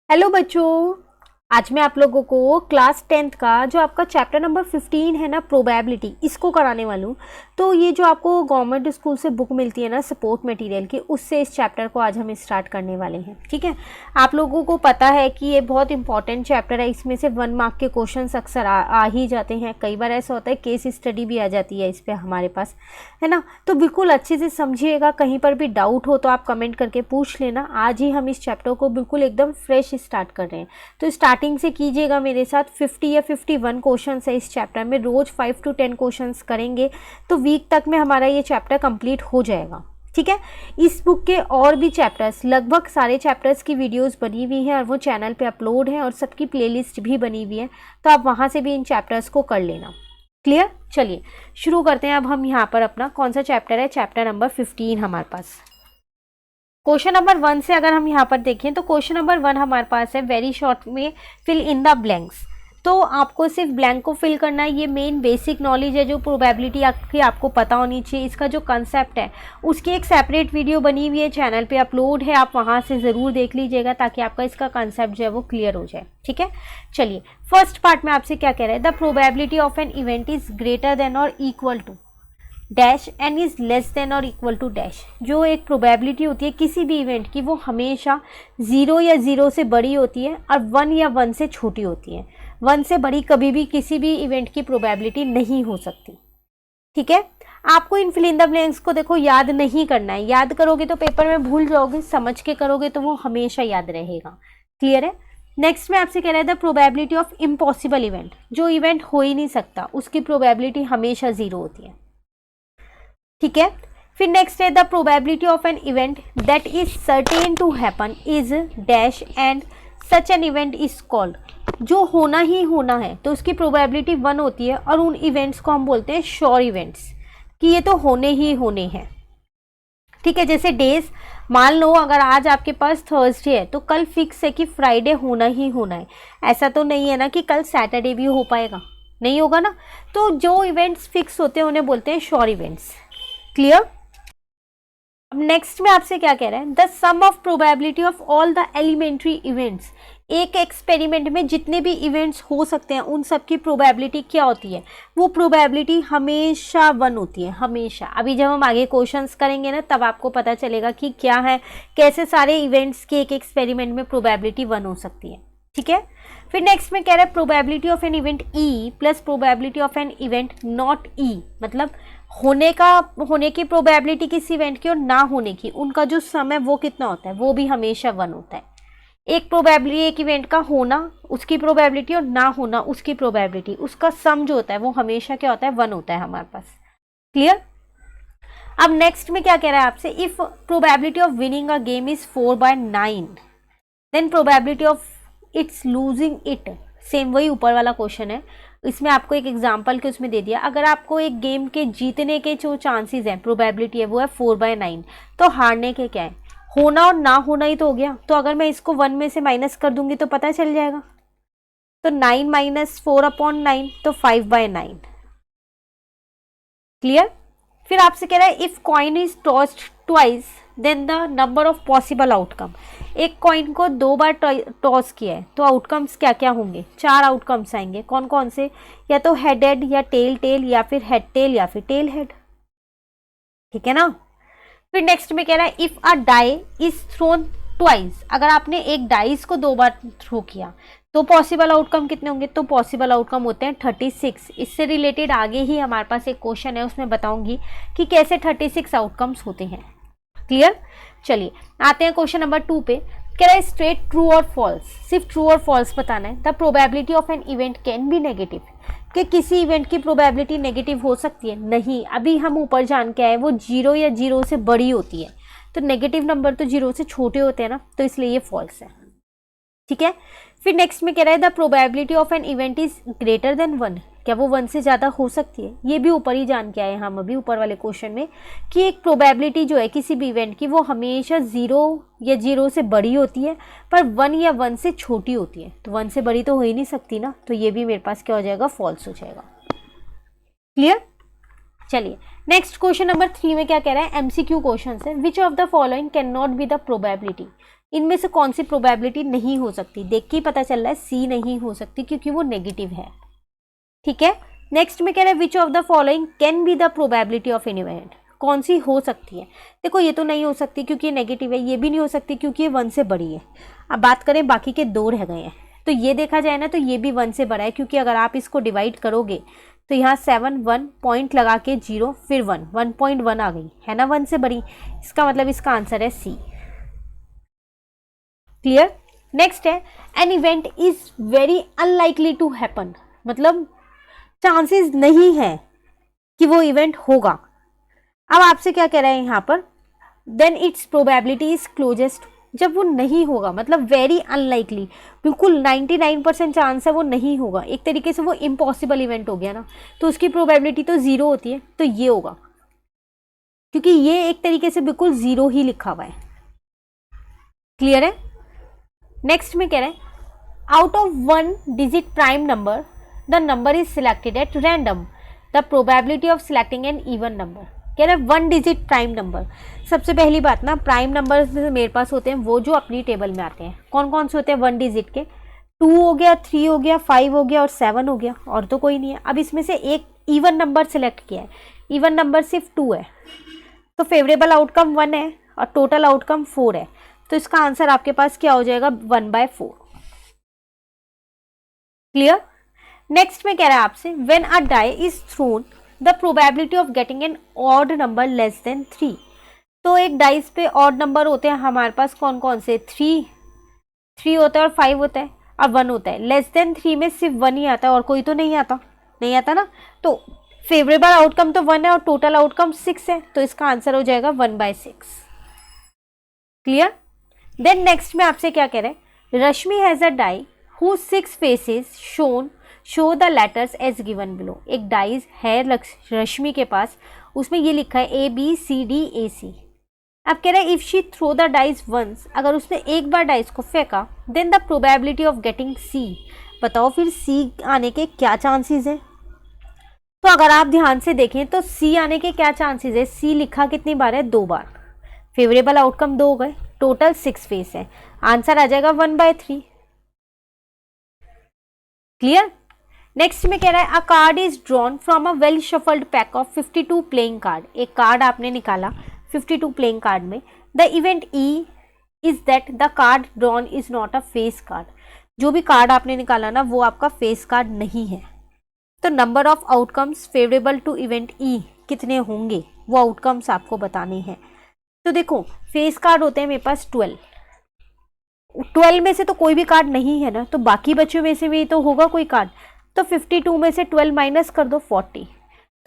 Hello बच्चों, आज मैं आप लोगों को क्लास 10th का जो आपका चैप्टर नंबर 15 है ना, प्रोबेबिलिटी, इसको कराने वाली हूँ। तो ये जो आपको गवर्नमेंट स्कूल से बुक मिलती है ना सपोर्ट मटेरियल की, उससे इस चैप्टर को आज हम स्टार्ट करने वाले हैं। ठीक है, आप लोगों को पता है कि ये बहुत इंपॉर्टेंट चैप्टर है। इसमें से 1 मार्क के क्वेश्चन अक्सर आ ही जाते हैं। कई बार ऐसा होता है केस स्टडी भी आ जाती है इस पर हमारे पास, है ना। तो बिल्कुल अच्छे से समझिएगा। कहीं पर भी डाउट हो तो आप कमेंट करके पूछ लेना। आज ही हम इस चैप्टर को बिल्कुल एकदम फ्रेश स्टार्ट कर रहे हैं। तो स्टार्टिंग से कीजिएगा मेरे साथ। 50 या 51 क्वेश्चन है इस चैप्टर में। रोज 5 to 10 क्वेश्चन करेंगे तो वीक तक में हमारा ये चैप्टर कंप्लीट हो जाएगा। ठीक है, इस बुक के और भी चैप्टर्स, लगभग सारे चैप्टर्स की वीडियोस बनी हुई हैं और वो चैनल पे अपलोड है और सबकी प्लेलिस्ट भी बनी हुई है, तो आप वहाँ से भी इन चैप्टर्स को कर लेना। क्लियर? चलिए शुरू करते हैं। अब हम यहाँ पर अपना कौन सा चैप्टर है, चैप्टर नंबर 15 हमारे पास। क्वेश्चन नंबर 1 से अगर हम यहाँ पर देखें तो क्वेश्चन नंबर 1 हमारे पास है वेरी शॉर्ट में, फिल इन द ब्लैंक्स। तो आपको सिर्फ ब्लैंक को फिल करना है। ये मेन बेसिक नॉलेज है जो प्रोबेबिलिटी की आपको पता होनी चाहिए। इसका जो कंसेप्ट है उसकी एक सेपरेट वीडियो बनी हुई है, चैनल पे अपलोड है, आप वहाँ से ज़रूर देख लीजिएगा ताकि आपका इसका कंसेप्ट जो है वो क्लियर हो जाए। ठीक है, चलिए फर्स्ट पार्ट में आपसे क्या कह रहा है, the probability of an event is greater than or equal to dash and is less than or equal to dash. जो एक प्रोबेबिलिटी होती है किसी भी इवेंट की, वो हमेशा 0 या 0 से बड़ी होती है और 1 या 1 से छोटी होती है। 1 से बड़ी कभी भी किसी भी इवेंट की प्रोबेबिलिटी नहीं हो सकती। ठीक है, आपको इन फिल इन द ब्लैंक्स को देखो याद नहीं करना है। याद करोगे तो पेपर में भूल जाओगे, समझ के करोगे तो वो हमेशा याद रहेगा। क्लियर है? नेक्स्ट में आपसे कह रहा है the probability of impossible event. जो इवेंट हो ही नहीं सकता उसकी प्रोबेबिलिटी हमेशा 0 होती है। ठीक है, फिर नेक्स्ट है the probability of an event that is certain to happen is dash and such an event is called. जो होना ही होना है तो उसकी प्रोबेबिलिटी 1 होती है और उन इवेंट्स को हम बोलते हैं श्योर इवेंट्स, कि ये तो होने ही होने हैं। ठीक है, जैसे डेज, मान लो अगर आज आपके पास थर्सडे है तो कल फिक्स है कि फ्राइडे होना ही होना है। ऐसा तो नहीं है ना कि कल सैटरडे भी हो पाएगा, नहीं होगा ना। तो जो इवेंट्स फिक्स होते हैं उन्हें बोलते हैं श्योर इवेंट्स। क्लियर? अब नेक्स्ट में आपसे क्या कह रहा है, the sum of probability of all the elementary events. एक एक्सपेरिमेंट में जितने भी इवेंट्स हो सकते हैं उन सब की प्रोबेबिलिटी क्या होती है, वो प्रोबेबिलिटी हमेशा 1 होती है, हमेशा। अभी जब हम आगे क्वेश्चंस करेंगे ना तब आपको पता चलेगा कि क्या है, कैसे सारे इवेंट्स के एक एक्सपेरिमेंट में प्रोबेबिलिटी 1 हो सकती है। ठीक है, फिर नेक्स्ट में कह रहा है probability of an event E plus probability of an event not E. मतलब होने की प्रोबेबिलिटी किसी इवेंट की और ना होने की, उनका जो सम है वो कितना होता है, वो भी हमेशा 1 होता है। एक प्रोबेबिलिटी, एक इवेंट का होना उसकी प्रोबेबिलिटी और ना होना उसकी प्रोबेबिलिटी, उसका सम जो होता है वो हमेशा क्या होता है, 1 होता है हमारे पास। क्लियर? अब नेक्स्ट में क्या कह रहा है आपसे, if probability of winning a game is 4/9 then probability of its losing it. Same वही ऊपर वाला क्वेश्चन है, इसमें आपको एक एग्जांपल के उसमें दे दिया। अगर आपको एक गेम के जीतने के जो चांसेस हैं, प्रोबेबिलिटी है वो है 4/9, तो हारने के क्या है, होना और ना होना ही तो हो गया। तो अगर मैं इसको 1 में से माइनस कर दूंगी तो पता चल जाएगा। तो 9 - 4/9 तो 5/9। क्लियर? फिर आपसे कह रहा है if coin is tossed twice then the number of possible outcome. एक कॉइन को 2 बार टॉस किया है तो आउटकम्स क्या क्या होंगे, 4 आउटकम्स आएंगे। कौन कौन से? या तो हेड हेड, या टेल टेल, या फिर हेड टेल, या फिर टेल हेड। ठीक है ना। फिर नेक्स्ट में कह रहा है if a die is thrown twice. अगर आपने एक डाइस को 2 बार थ्रो किया तो पॉसिबल आउटकम कितने होंगे, तो पॉसिबल आउटकम होते हैं 36। इससे रिलेटेड आगे ही हमारे पास एक क्वेश्चन है, उसमें बताऊंगी कि कैसे 36 आउटकम्स होते हैं। क्लियर? चलिए आते हैं क्वेश्चन नंबर 2 पे। कह रहा है स्ट्रेट ट्रू और फॉल्स, सिर्फ ट्रू और फॉल्स बताना है। The probability of an event can be negative. कि किसी इवेंट की प्रोबेबिलिटी नेगेटिव हो सकती है? नहीं, अभी हम ऊपर जान के आए वो 0 या 0 से बड़ी होती है। तो नेगेटिव नंबर तो 0 से छोटे होते हैं ना, तो इसलिए ये फॉल्स है। ठीक है, फिर नेक्स्ट में कह रहा है the probability of an event is greater than 1। क्या वो 1 से ज़्यादा हो सकती है? ये भी ऊपर ही जान के आए हम अभी ऊपर वाले क्वेश्चन में, कि एक प्रोबेबिलिटी जो है किसी भी इवेंट की वो हमेशा 0 या 0 से बड़ी होती है, पर 1 या 1 से छोटी होती है। तो 1 से बड़ी तो हो ही नहीं सकती ना, तो ये भी मेरे पास क्या हो जाएगा, फॉल्स हो जाएगा। क्लियर? चलिए नेक्स्ट क्वेश्चन नंबर 3 में क्या कह रहा है, एमसीक्यू क्वेश्चन है। Which of the following can not be the probability. इनमें से कौन सी प्रोबेबिलिटी नहीं हो सकती? देख के ही पता चल रहा है सी नहीं हो सकती क्योंकि वो नेगेटिव है। ठीक है, नेक्स्ट में कह रहा है which of the following can be the probability of an event, कौन सी हो सकती है? देखो ये तो नहीं हो सकती क्योंकि ये नेगेटिव है, ये भी नहीं हो सकती क्योंकि ये 1 से बड़ी है। अब बात करें बाकी के 2 रह गए हैं, तो ये देखा जाए ना तो ये भी 1 से बड़ा है क्योंकि अगर आप इसको डिवाइड करोगे तो यहाँ 7 1 पॉइंट लगा के 0 फिर 1 1.1 आ गई है ना 1 से बड़ी, इसका मतलब इसका आंसर है सी। क्लियर? नेक्स्ट है an event is very unlikely to happen, मतलब चांसेस नहीं है कि वो इवेंट होगा। अब आपसे क्या कह रहा है यहाँ पर, then its probability is closest, जब वो नहीं होगा मतलब वेरी अनलाइकली, बिल्कुल 99% चांस है वो नहीं होगा, एक तरीके से वो इम्पॉसिबल इवेंट हो गया ना, तो उसकी प्रोबेबिलिटी तो 0 होती है, तो ये होगा क्योंकि ये एक तरीके से बिल्कुल 0 ही लिखा हुआ है। क्लियर है? नेक्स्ट में कह रहे हैं out of 1 digit prime number the number is selected at random, the probability of selecting an even number. कह रहे हैं 1 डिजिट प्राइम नंबर, सबसे पहली बात ना प्राइम नंबर मेरे पास होते हैं वो जो अपनी टेबल में आते हैं, कौन कौन से होते हैं 1 डिजिट के, 2 हो गया, 3 हो गया, 5 हो गया और 7 हो गया, और तो कोई नहीं है। अब इसमें से एक इवन नंबर सिलेक्ट किया है, इवन नंबर सिर्फ 2 है, तो फेवरेबल आउटकम 1 है और टोटल आउटकम 4 है, तो इसका आंसर आपके पास क्या हो जाएगा 1/4। क्लियर? नेक्स्ट में कह रहा है आपसे when a die is thrown the probability of getting an odd number less than 3, तो एक डाइस पे ऑड नंबर होते हैं हमारे पास कौन कौन से, 3 होता है और 5 होता है और 1 होता है, लेस देन 3 में सिर्फ 1 ही आता है और कोई तो नहीं आता ना, तो फेवरेबल आउटकम तो 1 है और टोटल आउटकम 6 है, तो इसका आंसर हो जाएगा 1/6। क्लियर? देन नेक्स्ट में आपसे क्या कह रहे हैं, Rashmi has a die who 6 faces show the letters as given below, एक डाइज है रश्मि के पास, उसमें ये लिखा है ABCDAC। अब कह रहा है if she throw the dice once, अगर उसने एक बार डाइस को फेंका, then the probability of getting C, बताओ फिर C आने के क्या चांसेस हैं? तो अगर आप ध्यान से देखें तो C आने के क्या चांसेस है, C लिखा कितनी बार है, 2 बार, फेवरेबल आउटकम 2 हो गए, टोटल 6 फेस है, आंसर आ जाएगा 1/3। क्लियर? नेक्स्ट में कह रहा है अ card is drawn from a well shuffled pack of 52 playing card, एक कार्ड आपने निकाला 52 प्लेइंग कार्ड में, the event E is that the card drawn is not a face card, जो भी कार्ड आपने निकाला ना वो आपका फेस कार्ड नहीं है, तो number of outcomes favourable to event E कितने होंगे वो आउटकम्स आपको बताने हैं। तो देखो फेस कार्ड होते हैं मेरे पास 12 में से तो कोई भी कार्ड नहीं है ना, तो बाकी बच्चों में से भी तो होगा कोई कार्ड, तो 52 में से 12 माइनस कर दो 40,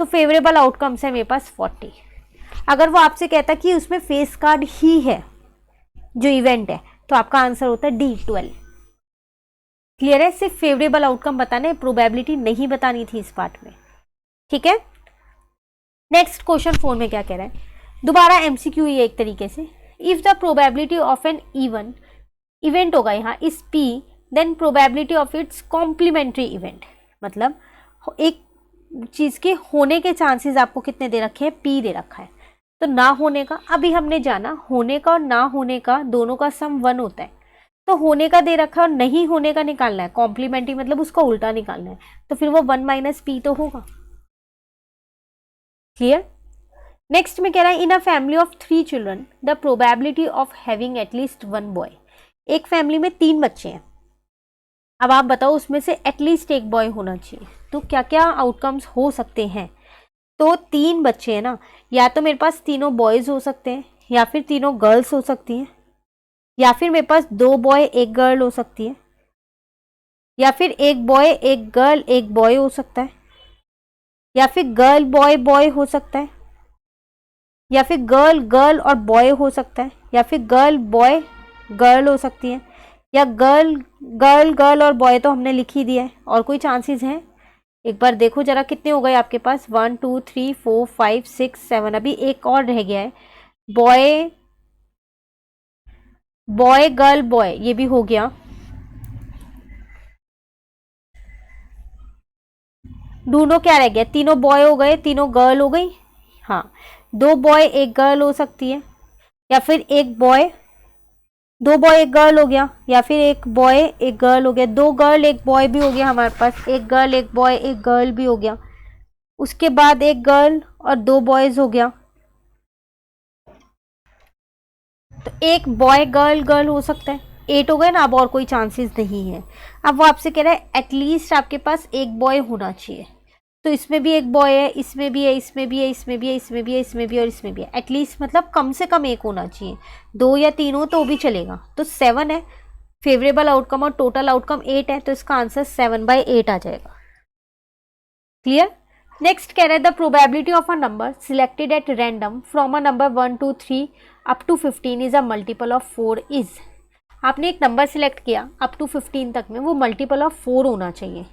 तो फेवरेबल आउटकम्स है मेरे पास 40। अगर वो आपसे कहता कि उसमें फेस कार्ड ही है जो इवेंट है, तो आपका आंसर होता है D 12। क्लियर है? सिर्फ फेवरेबल आउटकम बताने, प्रोबेबिलिटी नहीं बतानी थी इस पार्ट में। ठीक है? नेक्स्ट क्वेश्चन 4 में क्या कह रहा है, दोबारा MCQ ये एक तरीके से, if the probability of an even event होगा यहाँ इस P, then probability of its complementary event, मतलब एक चीज़ के होने के चांसेस आपको कितने दे रखे हैं, P दे रखा है, तो ना होने का, अभी हमने जाना होने का और ना होने का दोनों का सम 1 होता है, तो होने का दे रखा है और नहीं होने का निकालना है, कॉम्प्लीमेंट्री मतलब उसका उल्टा निकालना है, तो फिर वो 1 - P तो होगा। क्लियर? नेक्स्ट में कह रहा है in a family of 3 children the probability of having at least 1 boy, एक फैमिली में 3 बच्चे हैं, अब आप बताओ उसमें से एटलीस्ट एक बॉय होना चाहिए, तो क्या क्या आउटकम्स हो सकते हैं? तो 3 बच्चे हैं ना, या तो मेरे पास तीनों बॉयज हो सकते हैं, या फिर तीनों गर्ल्स हो सकती हैं, या फिर मेरे पास 2 बॉय 1 गर्ल हो सकती है, या फिर 1 बॉय 1 गर्ल 1 बॉय हो सकता है, या फिर गर्ल बॉय बॉय हो सकता है, या फिर गर्ल गर्ल और बॉय हो सकता है, या फिर गर्ल बॉय गर्ल हो सकती है, या गर्ल गर्ल गर्ल और बॉय तो हमने लिख ही दिया है, और कोई चांसेस हैं? एक बार देखो जरा कितने हो गए आपके पास, 1 2 3 4 5 6 7, अभी एक और रह गया है, बॉय बॉय गर्ल बॉय, ये भी हो गया, ढूंढो क्या रह गया, तीनों बॉय हो गए, तीनों गर्ल हो गई, हाँ 2 बॉय 1 गर्ल हो सकती है, या फिर 1 बॉय 2 बॉय एक गर्ल हो गया, या फिर एक बॉय एक गर्ल हो गया, 2 गर्ल एक बॉय भी हो गया हमारे पास, एक गर्ल एक बॉय एक गर्ल भी हो गया, उसके बाद एक गर्ल और 2 बॉयज हो गया, तो एक बॉय गर्ल गर्ल हो सकता है, 8 हो गए ना, अब और कोई चांसेस नहीं है। अब वो आपसे कह रहा है एटलीस्ट आपके पास एक बॉय होना चाहिए, तो इसमें भी एक बॉय है, इसमें भी है, इसमें भी है, इसमें भी है, इसमें भी है, इसमें भी है और इसमें भी है, एटलीस्ट मतलब कम से कम एक होना चाहिए, 2 या 3 हो तो भी चलेगा। तो 7 है फेवरेबल आउटकम और टोटल आउटकम 8 है, तो इसका आंसर 7/8 आ जाएगा। क्लियर। नेक्स्ट कह रहा है the probability of a number selected at random from a number 1 to 3 up to 15 is a multiple of 4 is. आपने एक नंबर सिलेक्ट किया अप टू 15 तक में, वो मल्टीपल ऑफ 4 होना चाहिए।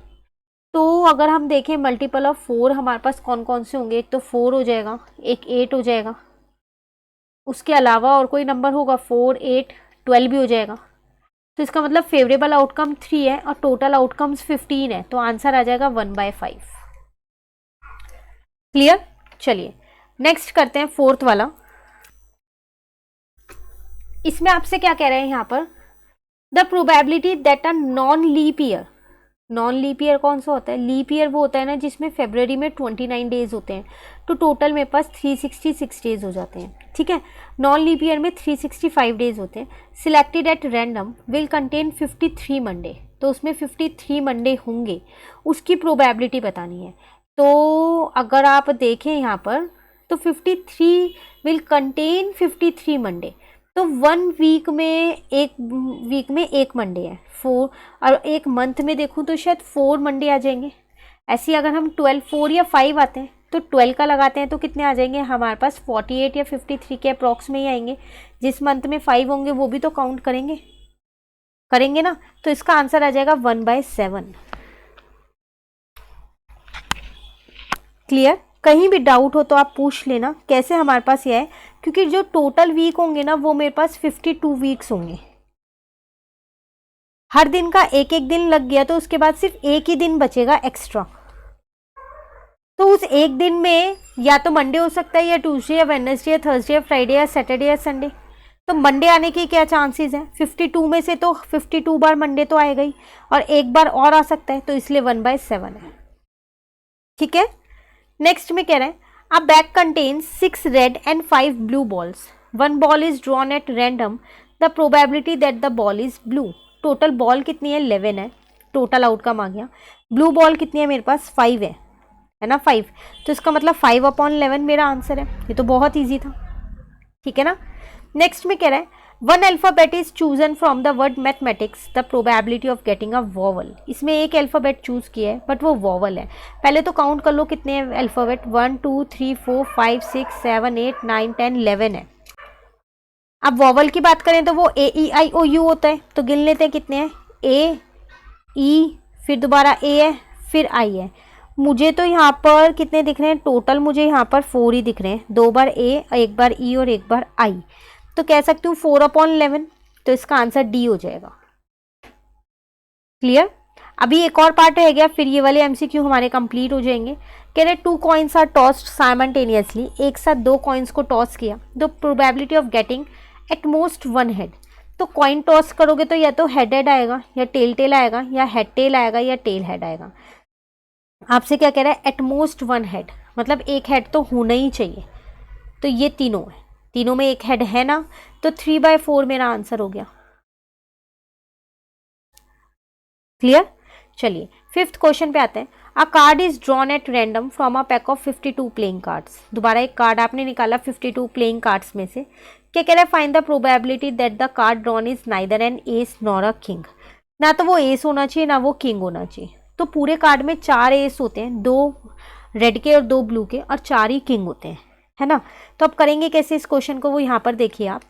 तो अगर हम देखें मल्टीपल ऑफ 4 हमारे पास कौन कौन से होंगे, एक तो 4 हो जाएगा, एक 8 हो जाएगा, उसके अलावा और कोई नंबर होगा 4, 8, 12 भी हो जाएगा। तो इसका मतलब फेवरेबल आउटकम 3 है और टोटल आउटकम्स 15 है, तो आंसर आ जाएगा 1/5। क्लियर। चलिए नेक्स्ट करते हैं फोर्थ वाला। इसमें आपसे क्या कह रहे हैं यहाँ पर, the probability that a non leap year, non leap year कौन सा होता है, लीप ईयर वो होता है ना जिसमें फेब्रवरी में 29 डेज होते हैं, तो टोटल मेरे पास 366 डेज हो जाते हैं। ठीक है, नॉन लीप ईयर में 365 डेज होते हैं। Selected at random will contain 53 Monday, तो उसमें 53 मंडे होंगे, उसकी प्रोबेबिलिटी बतानी है। तो अगर आप देखें यहाँ पर तो 53 विल कंटेन 53 मंडे, तो 1 वीक में एक मंडे है 4, और एक मंथ में देखूं तो शायद 4 मंडे आ जाएंगे। ऐसे अगर हम 12, 4 या 5 आते हैं तो 12 का लगाते हैं तो कितने आ जाएंगे हमारे पास, 48 या 53 के अप्रॉक्स में ही आएंगे। जिस मंथ में 5 होंगे वो भी तो काउंट करेंगे ना, तो इसका आंसर आ जाएगा 1/7। क्लियर। कहीं भी डाउट हो तो आप पूछ लेना। कैसे हमारे पास ये है, क्योंकि जो टोटल वीक होंगे ना वो मेरे पास 52 वीक्स होंगे, हर दिन का एक एक दिन लग गया तो उसके बाद सिर्फ एक ही दिन बचेगा एक्स्ट्रा। तो उस एक दिन में या तो मंडे हो सकता है, या ट्यूसडे, या वेडनेसडे, या थर्सडे, या फ्राइडे, या सैटरडे, या संडे। तो मंडे आने की क्या चांसेस हैं, 52 में से तो 52 बार मंडे तो आएगा ही, और एक बार और आ सकता है, तो इसलिए 1/7 है। ठीक है। नेक्स्ट में कह रहे हैं अ bag contains 6 red and 5 blue balls, 1 ball is drawn at random, the probability that the ball is blue. Total ball कितनी है, 11 है, टोटल आउटकम आ गया। ब्लू बॉल कितनी है मेरे पास, 5 है ना, 5, तो इसका मतलब 5/11 मेरा आंसर है। ये तो बहुत ईजी था। ठीक है ना। नेक्स्ट में कह रहा है 1 alphabet is chosen from the word mathematics, the probability of getting a vowel. इसमें एक अल्फाबेट चूज किया है बट वो वॉवल है। पहले तो काउंट कर लो कितने हैं अल्फाबेट, 1 2 3 4 5 6 7 8 9 10 11 है। अब वॉवल की बात करें तो वो AEIOU होता है, तो गिन लेते हैं कितने हैं, A E, फिर दोबारा A है, फिर I है। मुझे तो यहाँ पर कितने दिख रहे हैं, टोटल मुझे यहाँ पर 4 ही दिख रहे हैं, 2 बार A, एक बार E और एक बार I, तो कह सकती हूँ 4/11, तो इसका आंसर D हो जाएगा। क्लियर। अभी एक और पार्ट रह गया, फिर ये वाले MCQ हमारे कंप्लीट हो जाएंगे। कह रहे 2 कॉइन्स आर टॉस्ड साइमल्टेनियसली, एक साथ 2 कॉइन्स को टॉस किया, the probability of getting at most 1 head. तो कॉइन टॉस करोगे तो या तो हेड हेड आएगा, या टेल टेल आएगा, या हेड टेल आएगा, या टेल हेड आएगा। आपसे क्या कह रहा है, एट मोस्ट 1 हेड, मतलब एक हेड तो होना ही चाहिए। तो ये तीनों है, तीनों में एक हेड है ना, तो 3/4 मेरा आंसर हो गया। क्लियर। चलिए फिफ्थ क्वेश्चन पे आते हैं। अ card is drawn at random from a pack of 52 playing cards. दोबारा एक कार्ड आपने निकाला 52 प्लेइंग कार्ड्स में से। क्या कह रहा है, find the probability that the card drawn is neither an ace nor a king. ना तो वो एस होना चाहिए ना वो किंग होना चाहिए। तो पूरे कार्ड में 4 एस होते हैं, 2 रेड के और 2 ब्लू के, और 4 ही किंग होते हैं, है ना। तो अब करेंगे कैसे इस क्वेश्चन को, वो यहाँ पर देखिए आप।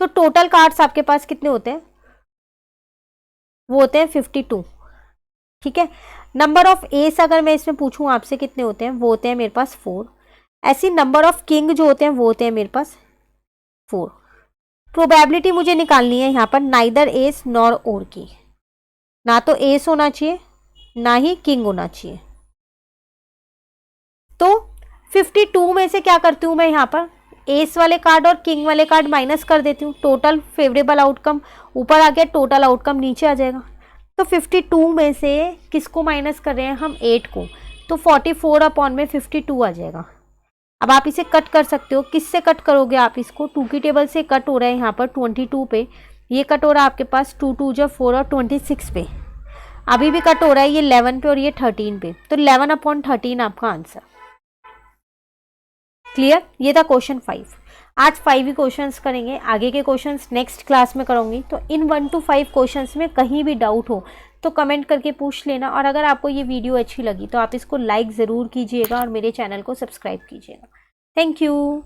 तो टोटल कार्ड्स आपके पास कितने होते हैं, वो होते हैं 52। ठीक है। नंबर ऑफ एस अगर मैं इसमें पूछूं आपसे कितने होते हैं, वो होते हैं मेरे पास 4। ऐसी नंबर ऑफ किंग जो होते हैं वो होते हैं मेरे पास 4। प्रोबेबिलिटी मुझे निकालनी है यहाँ पर नाइदर एस नॉर और की, ना तो एस होना चाहिए ना ही किंग होना चाहिए। तो 52 में से क्या करती हूँ मैं यहाँ पर, एस वाले कार्ड और किंग वाले कार्ड माइनस कर देती हूँ, टोटल फेवरेबल आउटकम ऊपर आ गया, टोटल आउटकम नीचे आ जाएगा। तो 52 में से किसको माइनस कर रहे हैं हम, 8 को, तो 44 अपॉन में 52 आ जाएगा। अब आप इसे कट कर सकते हो, किससे कट करोगे आप इसको, 2 की टेबल से कट हो रहा है यहाँ पर 22 पे, ये कट हो रहा है आपके पास 2 2 जा 4 और 26 पे, अभी भी कट हो रहा है ये 11 पे और ये 13 पे, तो 11 अपॉन 13 आपका आंसर। क्लियर, ये था क्वेश्चन 5। आज 5 ही क्वेश्चंस करेंगे, आगे के क्वेश्चंस नेक्स्ट क्लास में करूँगी। तो इन 1 to 5 क्वेश्चंस में कहीं भी डाउट हो तो कमेंट करके पूछ लेना, और अगर आपको ये वीडियो अच्छी लगी तो आप इसको लाइक ज़रूर कीजिएगा और मेरे चैनल को सब्सक्राइब कीजिएगा। Thank you.